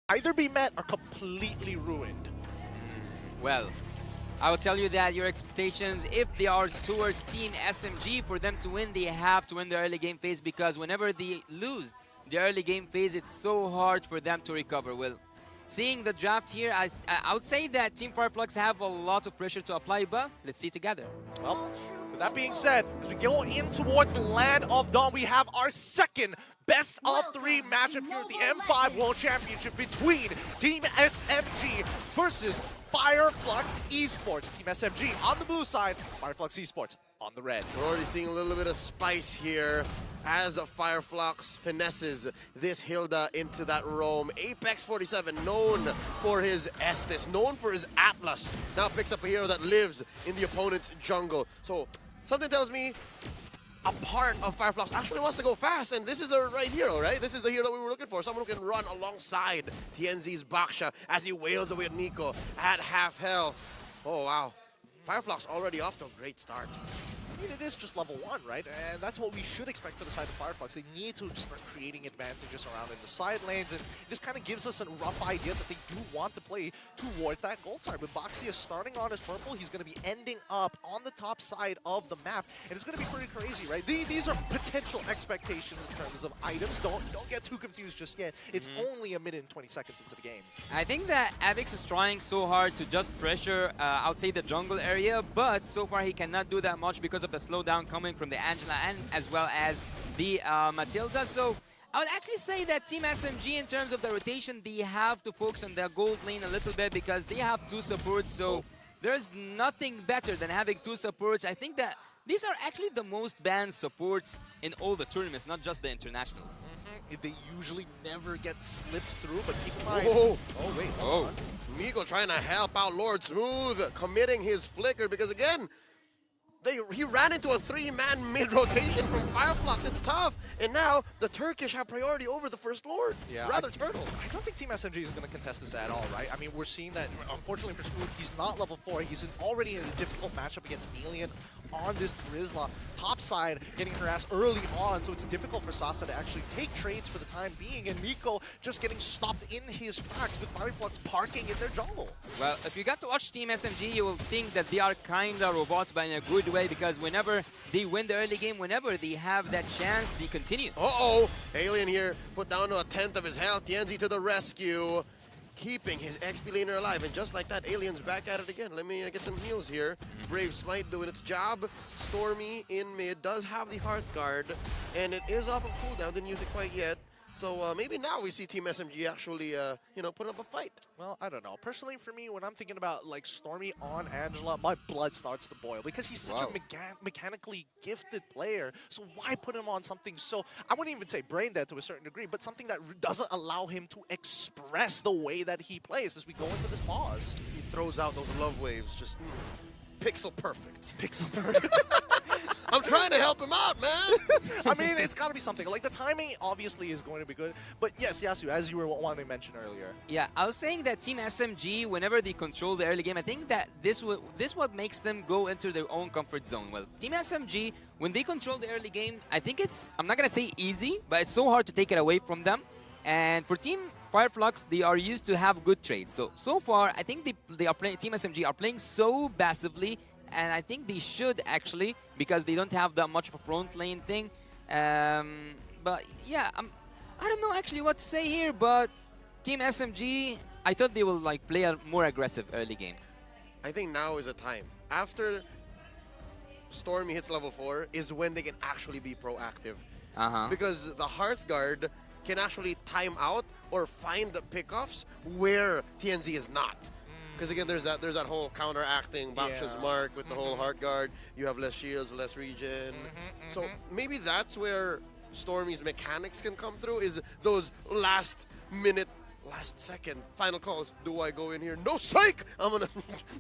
either be met or completely ruined. Well, I will tell you that your expectations, if they are towards Team SMG, for them to win, they have to win the early game phase, because whenever they lose the early game phase, it's so hard for them to recover. Well, seeing the draft here, I would say that Team FLUX have a lot of pressure to apply, but let's see together. Well, with that being said, as we go in towards the Land of Dawn, we have our second best of 3 matchup here at the M5 World Championship between Team SMG versus FLUX ESPORTS. Team SMG on the blue side, FLUX ESPORTS on the red. We're already seeing a little bit of spice here as FLUX finesses this Hilda into that roam. Apex 47, known for his Estes, known for his Atlas, now picks up a hero that lives in the opponent's jungle. So something tells me a part of FLUX actually wants to go fast, and this is the right hero, right? This is the hero that we were looking for. Someone who can run alongside TNZ's Baksha as he wails away at Nico at half health. Oh, wow. FLUX already off to a great start. I mean, it is just level 1, right? And that's what we should expect for the side of FLUX. They need to start creating advantages around in the side lanes, and this kind of gives us a rough idea that they do want to play towards that gold side. With Baxia starting on his purple, he's going to be ending up on the top side of the map, and it's going to be pretty crazy, right? These are potential expectations in terms of items. Don't get too confused just yet. It's only a minute and 20 seconds into the game. I think that Avix is trying so hard to just pressure, I would say, the jungle area, but so far he cannot do that much because of the slowdown coming from the Angela and as well as the Matilda. So I would actually say that Team SMG, in terms of the rotation, they have to focus on their gold lane a little bit because they have 2 supports. So there's nothing better than having 2 supports. I think that these are actually the most banned supports in all the tournaments, not just the internationals. They usually never get slipped through, but keep in mind. Oh, wait. Oh, Migo trying to help out Lord Smooth, committing his flicker because again, he ran into a 3-man mid-rotation from FLUX. It's tough. And now the Turkish have priority over the First Lord. Yeah, Rather Turtle. I don't think Team SMG is going to contest this at all, right? I mean, we're seeing that, unfortunately for Smooth, he's not level 4. He's already in a difficult matchup against Alien on this Rizla. Top side getting harassed early on, so it's difficult for Sasa to actually take trades for the time being. And Nico just getting stopped in his tracks with FLUX parking in their jungle. Well, if you got to watch Team SMG, you will think that they are kind of robots, but in a good way, because whenever they win the early game, whenever they have that chance, they continue. Uh-oh, Alien here put down to 1/10 of his health. Tienzi to the rescue, keeping his XP laner alive. And just like that, Alien's back at it again. Let me get some heals here. Brave Smite doing its job. Stormy in mid does have the Hearth Guard, and it is off of cooldown. Didn't use it quite yet. So maybe now we see Team SMG actually, you know, put up a fight. Well, I don't know. Personally, for me, when I'm thinking about like Stormy on Angela, my blood starts to boil because he's such a mechanically gifted player. So why put him on something so, I wouldn't even say brain dead to a certain degree, but something that doesn't allow him to express the way that he plays as we go into this pause. He throws out those love waves, just pixel perfect. Pixel perfect. I'm trying to help him out, man. I mean, it's got to be something. Like, the timing obviously is going to be good. But yes, Yasu, as you were wanting to mention earlier. Yeah, I was saying that Team SMG, whenever they control the early game, I think that this what makes them go into their own comfort zone. Well, Team SMG, when they control the early game, I think it's, I'm not going to say easy, but it's so hard to take it away from them. And for Team FLUX, they are used to have good trades. So far, I think they are playing, Team SMG are playing so passively, and I think they should actually, because they don't have that much of a front lane thing. But yeah, I don't know actually what to say here, but Team SMG, I thought they will like play a more aggressive early game. I think now is a time. After Stormy hits level 4 is when they can actually be proactive. Because the Hearth Guard can actually time out or find the pickoffs where TNZ is not. Because again, there's that whole counteracting Baksha's mark with the whole Heart Guard. You have less shields, less regen. So maybe that's where Stormy's mechanics can come through, is those last minute, last second final calls. Do I go in here? No, psych! I'm gonna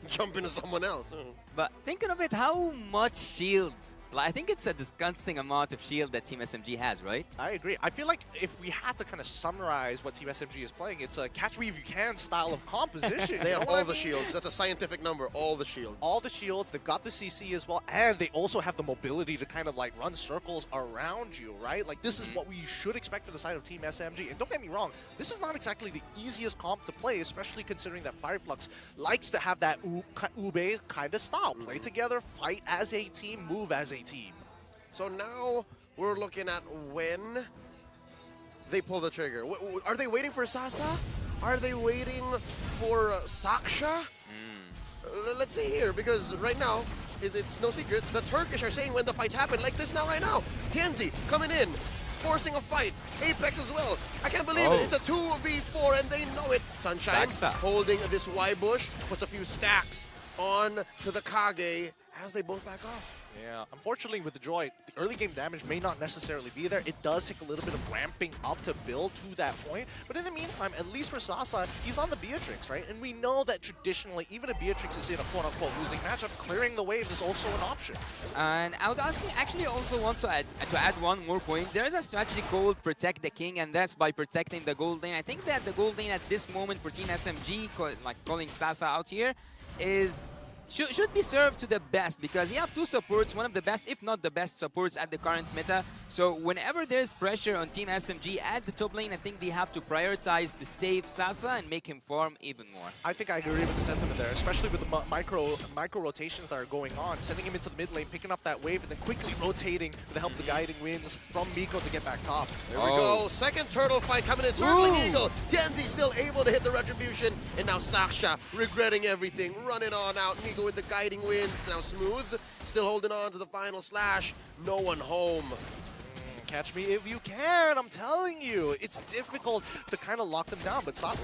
jump into someone else. But thinking of it, how much shield I think it's a disgusting amount of shield that Team SMG has, right? I agree. I feel like if we had to kind of summarize what Team SMG is playing, it's a catch me if you can style of composition. They You have know what all I the mean? shields. That's a scientific number. All the shields. All the shields, they've got the CC as well, and they also have the mobility to kind of like run circles around you, right? Like this is what we should expect for the side of Team SMG. And don't get me wrong, this is not exactly the easiest comp to play, especially considering that FLUX likes to have that ube kind of style. Play together, fight as a team, move as a team. So now we're looking at when they pull the trigger. Are they waiting for Sasa? Are they waiting for Saksha? Let's see here, because right now, it's no secret, the Turkish are saying when the fights happen, like this now, right now. Tienzi coming in, forcing a fight. Apex as well. I can't believe it. It's a 2v4 and they know it. Sunshine Saksa holding this Y bush, puts a few stacks on to the Kage as they both back off. Yeah, unfortunately with the Joy, the early game damage may not necessarily be there. It does take a little bit of ramping up to build to that point. But in the meantime, at least for Sasa, he's on the Beatrix, right? And we know that traditionally, even if Beatrix is in a quote-unquote losing matchup, clearing the waves is also an option. And I would actually also want to add one more point. There is a strategy called Protect the King, and that's by protecting the gold lane. I think that the gold lane at this moment for Team SMG, calling Sasa out here, should be served to the best, because you have two supports, one of the best, if not the best supports at the current meta. So whenever there's pressure on Team SMG at the top lane, I think they have to prioritize to save Sasa and make him farm even more. I think I agree with the sentiment there, especially with the micro rotations that are going on, sending him into the mid lane, picking up that wave, and then quickly rotating with the help of the guiding winds from Miko to get back top. There we go. Second turtle fight coming in. Circling Eagle. Tienzi still able to hit the retribution. And now Saksha regretting everything. Running on out. Miko with the guiding winds. Now Smooth still holding on to the final slash. No one home. Catch me if you can, I'm telling you. It's difficult to kind of lock them down, but Down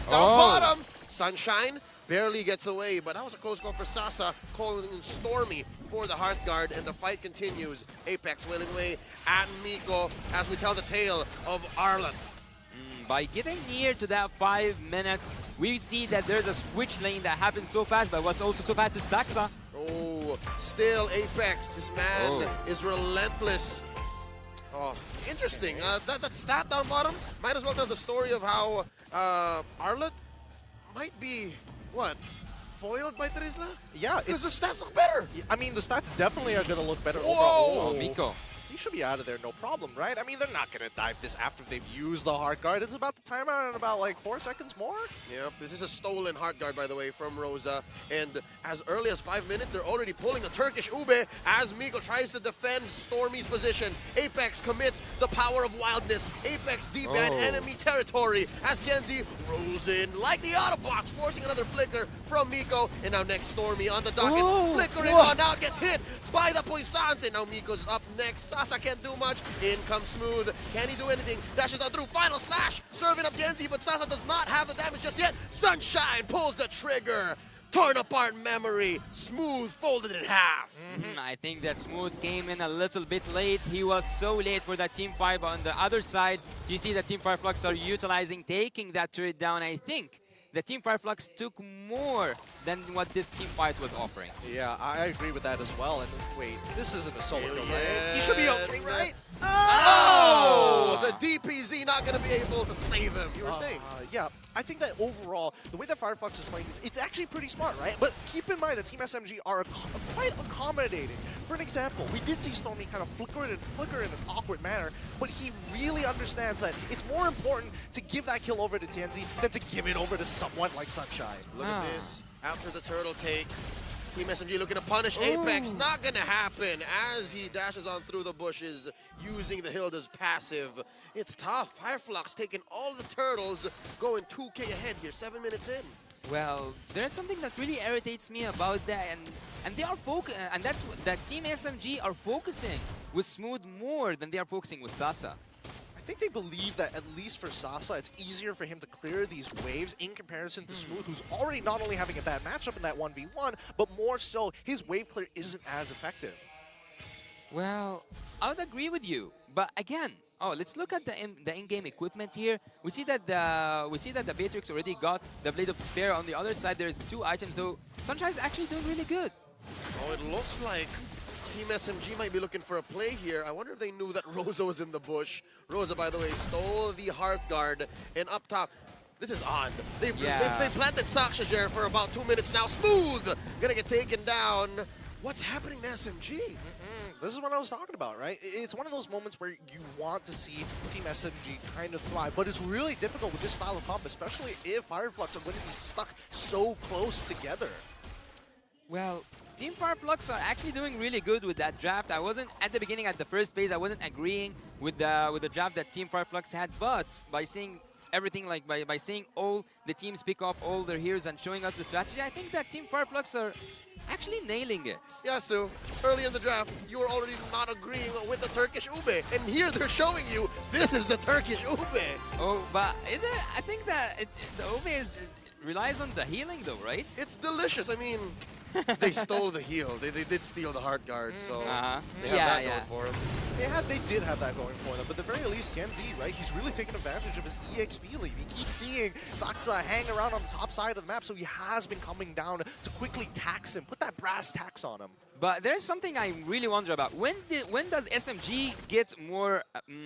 bottom. Sunshine barely gets away, but that was a close call for Sasa. Calling in Stormy for the Hearthguard, and the fight continues. Apex winning away at Miko as we tell the tale of Arlet. By getting near to that 5 minutes, we see that there's a switch lane that happens so fast, but what's also so fast is Saksa. Oh, still Apex. This man is relentless. Oh, interesting. That stat down bottom might as well tell the story of how Arlet might be, foiled by Trisla? Yeah. Because the stats look better. I mean, the stats definitely are going to look better Whoa. overall. Oh, Miko. He should be out of there, no problem, right? I mean, they're not going to dive this after they've used the Hearthguard. It's about the timeout in about, like, 4 seconds more. Yep, this is a stolen Hearthguard, by the way, from Rosa. And as early as 5 minutes, they're already pulling a Turkish Ube as Miko tries to defend Stormy's position. Apex commits the power of wildness. Apex deep in enemy territory as Tienzi rolls in like the Autobots, forcing another flicker from Miko. And now next Stormy on the docket, flickering on out, gets hit by the Poissons. And now Miko's up next. Sasa can't do much. In comes Smooth. Can he do anything? Dashes on through. Final slash. Serving up Genzi, but Sasa does not have the damage just yet. Sunshine pulls the trigger. Torn apart memory. Smooth folded in half. I think that Smooth came in a little bit late. He was so late for that team fight. But on the other side, you see that Team FLUX are utilizing, taking that turret down. I think the Team FLUX took more than what this team fight was offering. Yeah, I agree with that as well. And wait, this isn't a solo kill, right? He should be okay, right? Oh! The DPZ not going to be able to save him. You were saying? Yeah, I think that overall, the way that FLUX is playing, it's actually pretty smart, right? But keep in mind that Team SMG are quite accommodating. For an example, we did see Stormy kind of flicker in an awkward manner, but he really understands that it's more important to give that kill over to Tienzi than to give it over to someone like Sunshine. Look at this. After the turtle take, Team SMG looking to punish Apex. Not going to happen as he dashes on through the bushes using the Hilda's passive. It's tough. FLUX taking all the turtles, going 2K ahead here, 7 minutes in. Well, there's something that really irritates me about that, and they are and that's that Team SMG are focusing with Smooth more than they are focusing with Sasa. I think they believe that at least for Sasa, it's easier for him to clear these waves in comparison to Smooth, who's already not only having a bad matchup in that 1v1, but more so, his wave clear isn't as effective. Well, I would agree with you, but again, let's look at the in-game equipment here. We see that the Beatrix already got the Blade of Despair. On the other side, there's 2 items, though. Sunshine's actually doing really good. Oh, it looks like Team SMG might be looking for a play here. I wonder if they knew that Rosa was in the bush. Rosa, by the way, stole the Hearth Guard. And up top, this is odd. They planted Saksha there for about 2 minutes now. Smooth! Gonna get taken down. What's happening to SMG? This is what I was talking about, right? It's one of those moments where you want to see Team SMG kind of thrive, but it's really difficult with this style of comp, especially if FireFlux are going to be stuck so close together. Well, Team FireFlux are actually doing really good with that draft. I wasn't, at the beginning, at the first phase, I wasn't agreeing with the draft that Team FireFlux had, but by seeing everything, like by seeing all the teams pick up all their heroes and showing us the strategy, I think that Team FireFlux are actually nailing it. Yeah, Sue. Early in the draft, you were already not agreeing with the Turkish ube, and here they're showing you this is the Turkish ube. Oh, but is it? I think that the ube relies on the healing, though, right? It's delicious. I mean, they stole the heal. They did steal the Heart Guard, so they have that going for them. They did have that going for them, but at the very least, Tianzi, right, he's really taking advantage of his EXP lead. He keeps seeing Saxa hang around on the top side of the map, so he has been coming down to quickly tax him, put that brass tax on him. But there's something I really wonder about. When does SMG get more,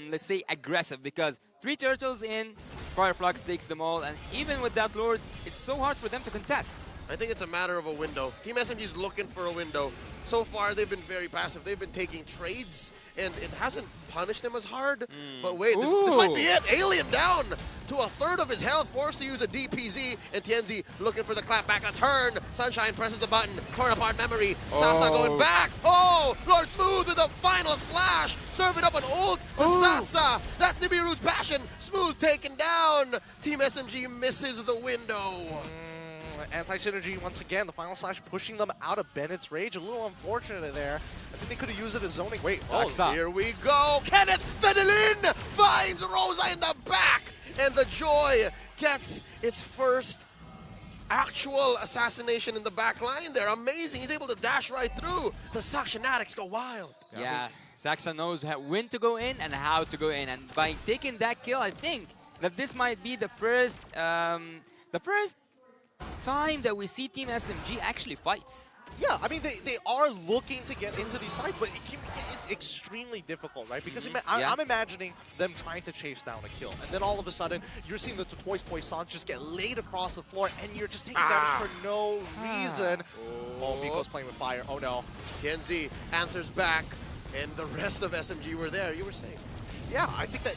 let's say, aggressive? Because 3 turtles in, FireFlux takes them all, and even with that Lord, it's so hard for them to contest. I think it's a matter of a window. Team SMG is looking for a window. So far, they've been very passive. They've been taking trades, and it hasn't punished them as hard. But wait, this might be it. Alien down to a third of his health, forced to use a DPZ, and Tianzi looking for the clapback. A turn. Sunshine presses the button. Torn apart memory. Sasa going back. Oh, Lord Smooth with the final slash. Serving up an ult to Sasa. That's Nibiru's passion. Smooth taken down. Team SMG misses the window. Anti-synergy once again, the final slash pushing them out of Bennett's rage. A little unfortunate there. I think they could have used it as zoning. Wait, here we go. Kenneth Fenelin finds Rosa in the back. And the Joy gets its first actual assassination in the back line there. Amazing. He's able to dash right through. The Sakshanatics go wild. Yeah, Saxa knows when to go in and how to go in. And by taking that kill, I think that this might be the first time that we see Team SMG actually fights. Yeah, I mean, they are looking to get into these fights, but it can be extremely difficult, right? Because I'm imagining them trying to chase down a kill, and then all of a sudden, you're seeing the Toys Poissons just get laid across the floor, and you're just taking damage for no reason. Oh, Miko's playing with fire. Oh, no. Kenzie answers back, and the rest of SMG were there. You were saying. Yeah, I think that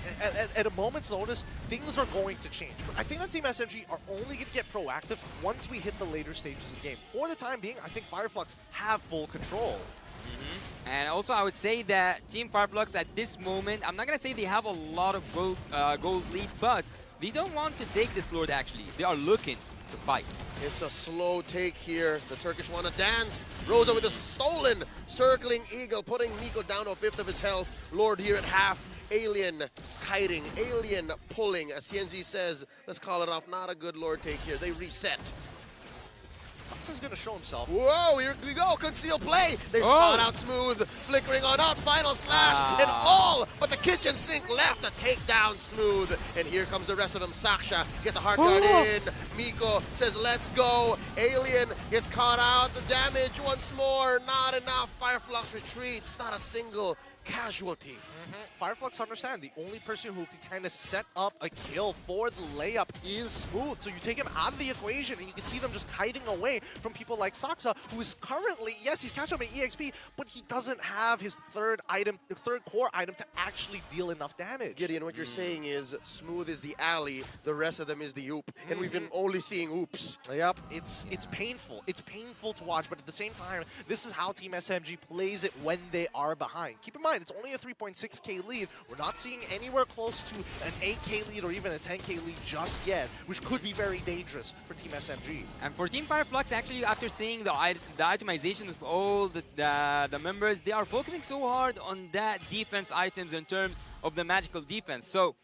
at a moment's notice, things are going to change. But I think that Team SMG are only going to get proactive once we hit the later stages of the game. For the time being, I think FireFlux have full control. And also, I would say that Team FireFlux at this moment, I'm not going to say they have a lot of gold lead, but they don't want to take this Lord, actually. They are looking to fight. It's a slow take here. The Turkish want to dance. Rosa with a stolen circling eagle, putting Nico down to a fifth of his health. Lord here at half. Alien kiting, Alien pulling. As CNZ says, let's call it off. Not a good Lord take here. They reset. He's going to show himself. Whoa, here we go. Conceal play. They spawn out Smooth. Flickering on out. Final slash. And all but the kitchen sink left to take down Smooth. And here comes the rest of them. Saksha gets a Heart Guard in. Miko says, let's go. Alien gets caught out. The damage once more. Not enough. FireFlux retreats. Not a single casualty. FireFlux understand the only person who can kind of set up a kill for the layup is Smooth. So you take him out of the equation and you can see them just kiting away from people like Saxa, who is currently, yes, he's catching up at EXP, but he doesn't have his third core item to actually deal enough damage. Gideon, what you're saying is Smooth is the alley, the rest of them is the oop, and we've been only seeing oops. Yep, it's painful. It's painful to watch, but at the same time, this is how Team SMG plays it when they are behind. Keep in mind, it's only a 3.6k lead. We're not seeing anywhere close to an 8k lead or even a 10k lead just yet, which could be very dangerous for Team SMG. And for Team FireFlux, actually, after seeing the itemization of all the members, they are focusing so hard on that defense items in terms of the magical defense. So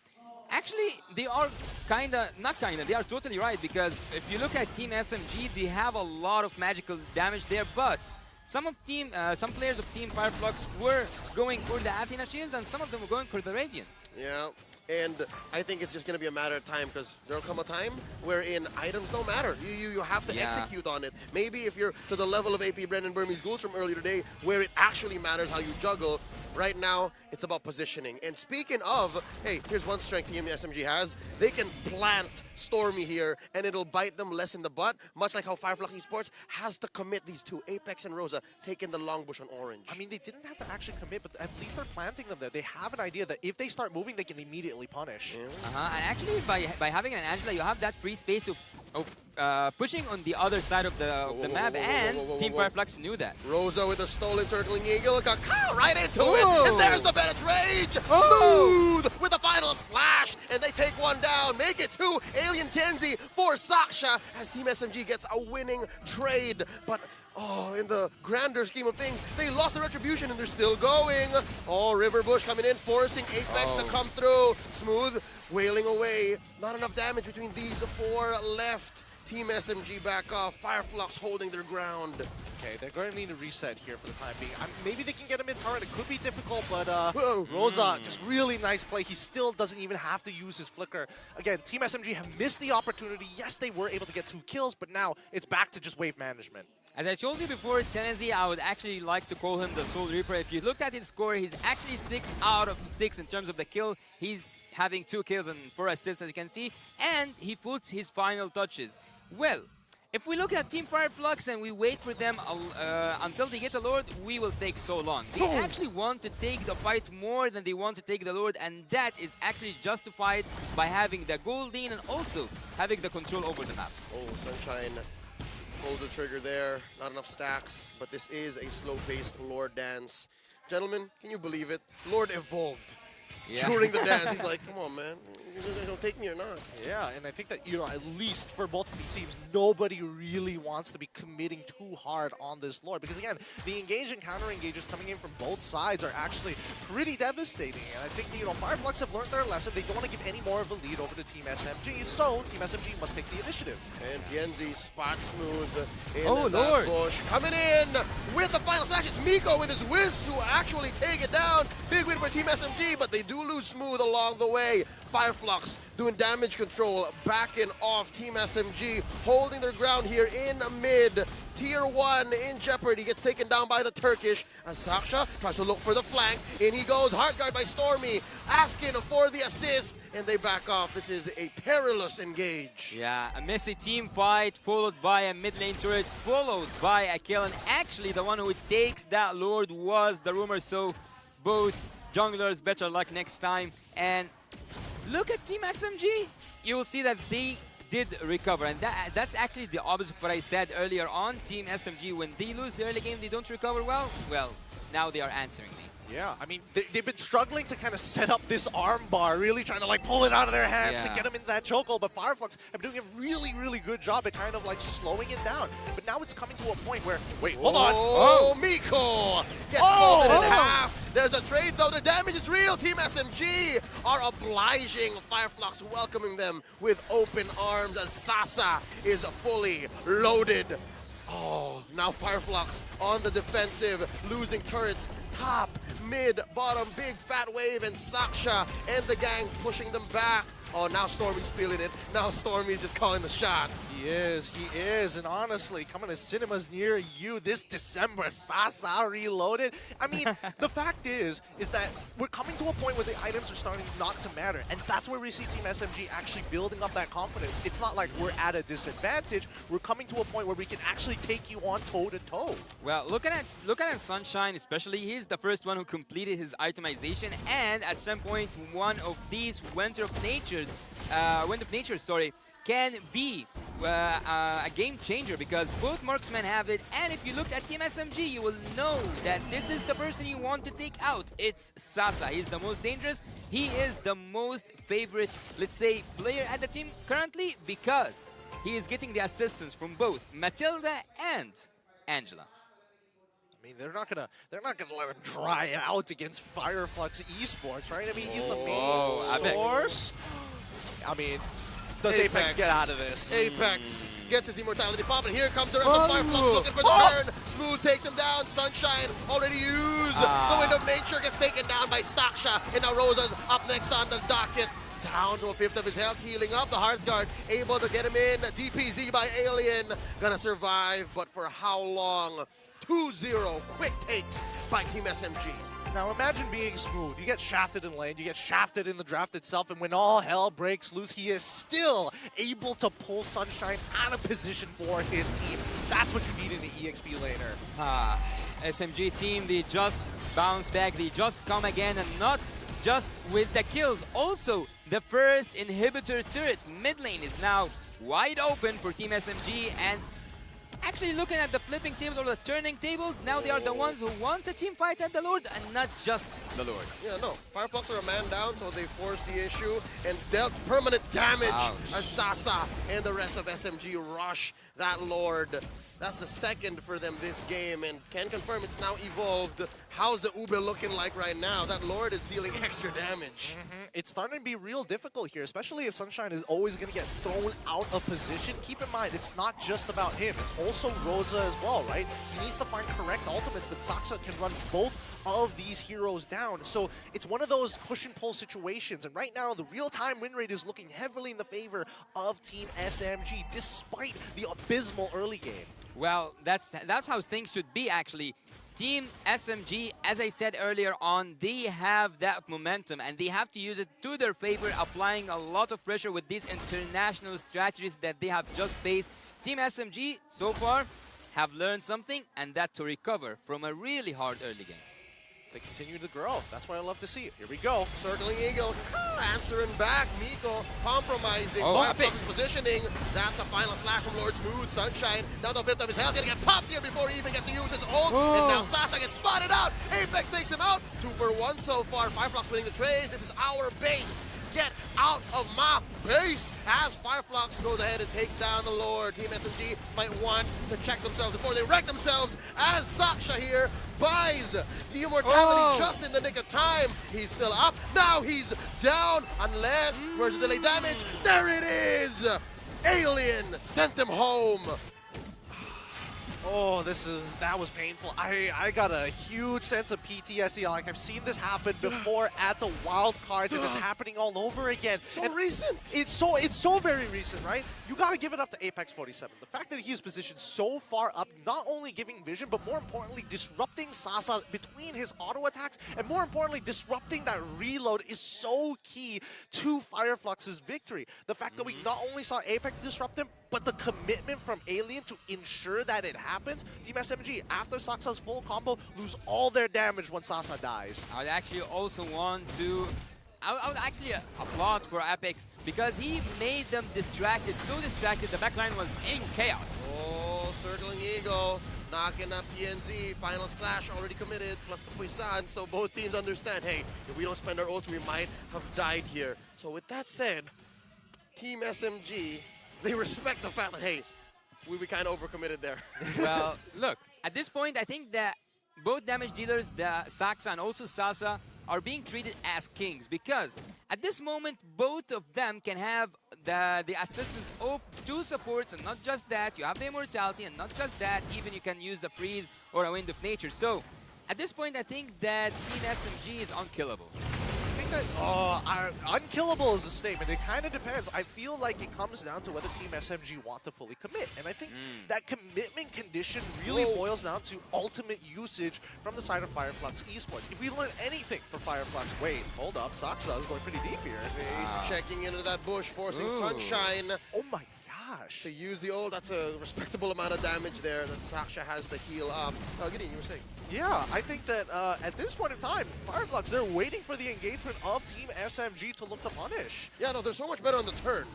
actually, they are they are totally right, because if you look at Team SMG, they have a lot of magical damage there, but some players of Team FireFlux were going for the Athena Shield, and some of them were going for the Radiant. Yeah, And I think it's just going to be a matter of time because there'll come a time wherein items don't matter. You have to execute on it. Maybe if you're to the level of AP Brendan Burmese Ghouls from earlier today, where it actually matters how you juggle. Right now, it's about positioning. And speaking of, hey, here's one strength Team SMG has. They can plant Stormy here, and it'll bite them less in the butt, much like how FLUX ESPORTS has to commit these two, Apex and Rosa, taking the long bush on orange. I mean, they didn't have to actually commit, but at least they're planting them there. They have an idea that if they start moving, they can immediately punish. And actually, by having an Angela, you have that free space of pushing on the other side of the map, and Team FLUX knew that. Rosa with a stolen circling eagle, Kakao right into it, and there's the Bennett's Rage! Smooth with the final slash, and they take one down, make it 2 Alien Kenzie for Saksha as Team SMG gets a winning trade. But in the grander scheme of things, they lost the retribution and they're still going. River Bush coming in, forcing Apex to come through. Smooth wailing away. Not enough damage between these 4 left. Team SMG back off. FLUX holding their ground. Okay, they're going to need a reset here for the time being. Maybe they can get him in turret. It could be difficult, but Rosa, just really nice play. He still doesn't even have to use his flicker. Again, Team SMG have missed the opportunity. Yes, they were able to get 2 kills, but now it's back to just wave management. As I told you before, Tennessee, I would actually like to call him the Soul Reaper. If you looked at his score, he's actually 6 out of 6 in terms of the kill. He's having 2 kills and 4 assists, as you can see, and he puts his final touches. Well, if we look at Team FLUX and we wait for them until they get a Lord, we will take so long. They actually want to take the fight more than they want to take the Lord, and that is actually justified by having the Goldine and also having the control over the map. Sunshine pulls the trigger there. Not enough stacks, but this is a slow-paced Lord dance. Gentlemen, can you believe it? Lord evolved during the dance. He's like, come on, man. You guys gonna take me or not? Yeah, and I think that, at least for both of these teams, nobody really wants to be committing too hard on this Lord. Because again, the engage and counter engages coming in from both sides are actually pretty devastating. And I think, FLUX have learned their lesson. They don't want to give any more of a lead over to Team SMG, so Team SMG must take the initiative. And Pienzi spot smooth in that bush. Coming in with the final slash. It's Miko with his Wisps who actually take it down. Big win for Team SMG, but they do lose smooth along the way. FLUX doing damage control, backing off. Team SMG holding their ground here in mid. Tier 1 in jeopardy, gets taken down by the Turkish. As Saksha tries to look for the flank. In he goes, hard guard by Stormy, asking for the assist, and they back off. This is a perilous engage. Yeah, a messy team fight, followed by a mid lane turret, followed by a kill. And actually, the one who takes that Lord was the rumor, so both junglers better luck next time. And look at Team SMG. You will see that they did recover, and that's actually the opposite of what I said earlier on. Team SMG, when they lose the early game, they don't recover well. Well, now they are answering me. Yeah, I mean, they've been struggling to kind of set up this arm bar, really trying to pull it out of their hands to get them into that chokehold, but FLUX have been doing a really, really good job at kind of slowing it down. But now it's coming to a point where, wait, hold on. Miko gets folded in half. There's a trade though, the damage is real. Team SMG are obliging FLUX, welcoming them with open arms as Sasa is fully loaded. Now FLUX on the defensive, losing turrets, top, mid, bottom, big fat wave, and Saksha and the gang pushing them back. Now Stormy's feeling it. Now Stormy's just calling the shots. He is. And honestly, coming to cinemas near you this December, Sasa Reloaded. I mean, the fact is that we're coming to a point where the items are starting not to matter. And that's where we see Team SMG actually building up that confidence. It's not like we're at a disadvantage. We're coming to a point where we can actually take you on toe-to-toe. Well, look at Sunshine especially. He's the first one who completed his itemization. And at some point, one of these Wind of Nature, can be a game changer because both marksmen have it. And if you look at Team SMG, you will know that this is the person you want to take out. It's Sasa. He's the most dangerous. He is the most favorite, let's say, player at the team currently because he is getting the assistance from both Matilda and Angela. I mean, they're not gonna let him try out against FLUX Esports, right? I mean, he's the main source. I mean, does Apex get out of this? Apex gets his immortality pop, and here comes the rest of FLUX looking for the turn. Smooth takes him down. Sunshine already used. The Wind of Nature gets taken down by Saksha, and now Rosa's up next on the docket. down to a fifth of his health, healing up. The Hearthguard able to get him in. DPZ by Alien, gonna survive, but for how long? 2-0, quick takes by Team SMG. Now imagine being Smooth. You get shafted in lane, you get shafted in the draft itself, and when all hell breaks loose, he is still able to pull Sunshine out of position for his team. That's what you need in an EXP laner. SMG team, they just bounce back, they just come again, and not just with the kills. Also, the first inhibitor turret mid lane is now wide open for Team SMG, and actually looking at the flipping tables or the turning tables, now they are the ones who want a team fight at the Lord and not just the Lord. Yeah, no. FLUX are a man down, so they forced the issue and dealt permanent damage as Sasa and the rest of SMG rush that Lord. That's the second for them this game, and can confirm it's now evolved. How's the Ube looking like right now? That Lord is dealing extra damage. It's starting to be real difficult here, especially if Sunshine is always going to get thrown out of position. Keep in mind, it's not just about him. It's also Rosa as well, right? He needs to find correct ultimates, but Saksa can run both of these heroes down. So it's one of those push and pull situations, and right now the real-time win rate is looking heavily in the favor of Team SMG, despite the abysmal early game. Well, that's how things should be, actually. Team SMG, as I said earlier on, they have that momentum and they have to use it to their favor, applying a lot of pressure with these international strategies that they have just faced. Team SMG, so far, have learned something, and that to recover from a really hard early game. They continue to grow. That's what I love to see. Here we go. Circling Eagle, answering back. Miko compromising. Epic positioning. That's a final slash from Lord Smooth. Sunshine down to a fifth of his health. Gonna get popped here before he even gets to use his ult. And now Sasa gets spotted out. Apex takes him out. 2 for 1 so far. FLUX winning the trade. This is our base. Get out of my base! As FLUX goes ahead and takes down the Lord. Team SMG might want to check themselves before they wreck themselves, as Saksha here buys the immortality just in the nick of time. He's still up. Now he's down, unless, where's the delay damage? There it is! Alien sent him home. Oh, that was painful. I got a huge sense of PTSD. Like, I've seen this happen before at the wild cards, and it's happening all over again. So recent. It's so very recent, right? You got to give it up to Apex 47. The fact that he is positioned so far up, not only giving vision, but more importantly, disrupting Sasa between his auto attacks, and more importantly, disrupting that reload is so key to FLUX's victory. The fact that we not only saw Apex disrupt him, but the commitment from Alien to ensure that it happens. Team SMG, after Sasa's full combo, lose all their damage when Sasa dies. I would actually also want to... I would actually applaud for Apex because he made them distracted, so distracted the backline was in chaos. Oh, circling Eagle, knocking up TNZ, final slash already committed, plus the Puisan, so both teams understand, hey, if we don't spend our ults, we might have died here. So with that said, Team SMG, they respect the fact that, hey, we kind of overcommitted there. Well, look, at this point, I think that both damage dealers, the Saksa and also Sasa, are being treated as kings because at this moment, both of them can have the assistance of 2 supports, and not just that, you have the immortality, and not just that, even you can use the freeze or a wind of nature. So at this point, I think that Team SMG is unkillable. I think that unkillable is a statement. It kind of depends. I feel like it comes down to whether Team SMG want to fully commit. And I think that commitment condition really boils down to ultimate usage from the side of FLUX Esports. If we learn anything from FLUX, wait, hold up, Saksa is going pretty deep here. He's checking into that bush, forcing Sunshine. Oh my gosh. To use the ult, that's a respectable amount of damage there that Sasha has to heal up. Oh, Gideon, you were saying? Yeah, I think that at this point in time, FLUX, they're waiting for the engagement of Team SMG to look to punish. Yeah, no, they're so much better on the turn.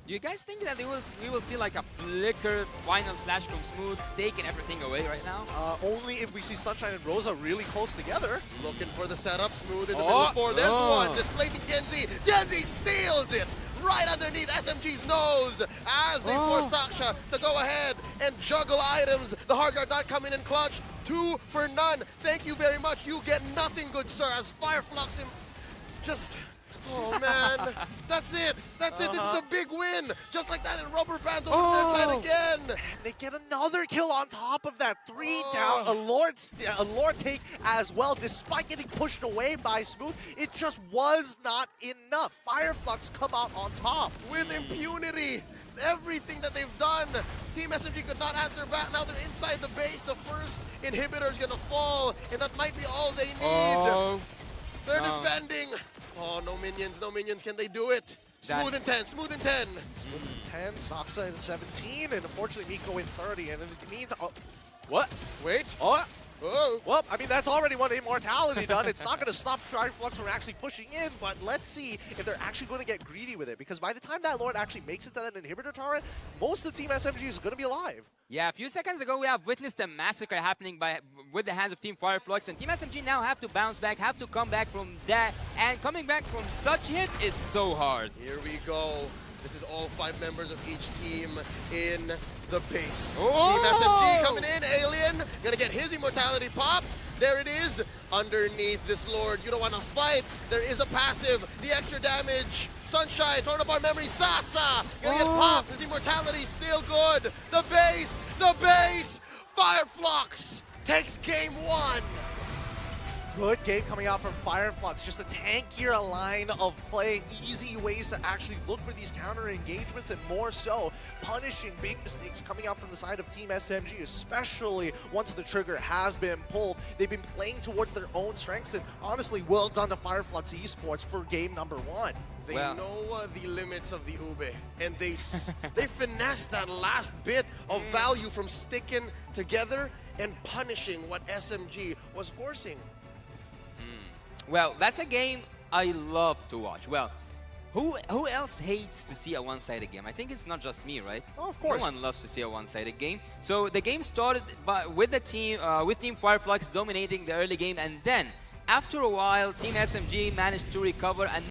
Do you guys think that we will see like a flicker final slash from Smooth taking everything away right now? Only if we see Sunshine and Rosa really close together. Looking for the setup, Smooth in the middle of 4. There's one, displacing TNZ. TNZ steals it! Right underneath SMG's nose as they force Sasha to go ahead and juggle items. The Hearthguard not coming in clutch. 2 for none. Thank you very much. You get nothing, good sir, as FLUX just Oh man, that's it. That's it. This is a big win. Just like that, and rubber bands over their side again. And they get another kill on top of that. 3 down, a Lord take as well. Despite getting pushed away by Smooth, it just was not enough. FireFlux come out on top. With impunity. Everything that they've done, Team SMG could not answer back. Now they're inside the base. The first inhibitor is going to fall, and that might be all they need. They're defending. Oh, no minions, no minions. Can they do it? Smooth and 10, smooth and 10. Smooth and 10, Saksa in 17, and unfortunately Miko in 30, and it means... Oh, what? Wait. Oh. Oh. Well, I mean, that's already one immortality done. It's not going to stop FireFlux from actually pushing in, but let's see if they're actually going to get greedy with it, because by the time that Lord actually makes it to that inhibitor turret, most of Team SMG is going to be alive. Yeah, a few seconds ago, we have witnessed a massacre happening with the hands of Team FireFlux, and Team SMG now have to bounce back, have to come back from that, and coming back from such hit is so hard. Here we go. This is all 5 members of each team in the base. Oh! Team SMG coming in. Alien gonna get his immortality popped. There it is. Underneath this Lord. You don't want to fight. There is a passive. The extra damage. Sunshine, torn apart memory. Sasa gonna get popped. His immortality still good. The base. The base. FireFlux takes game 1. Good game coming out from FireFlux. Just a tankier line of play, easy ways to actually look for these counter engagements, and more so punishing big mistakes coming out from the side of Team SMG, especially once the trigger has been pulled. They've been playing towards their own strengths, and honestly, well done to FireFlux Esports for game number 1. They know the limits of the Ube, and they finessed that last bit of value from sticking together and punishing what SMG was forcing. Well, that's a game I love to watch. Well, who else hates to see a one-sided game? I think it's not just me, right? Oh, of course. No one loves to see a one-sided game. So the game started with Team FireFlux dominating the early game, and then after a while, Team SMG managed to recover and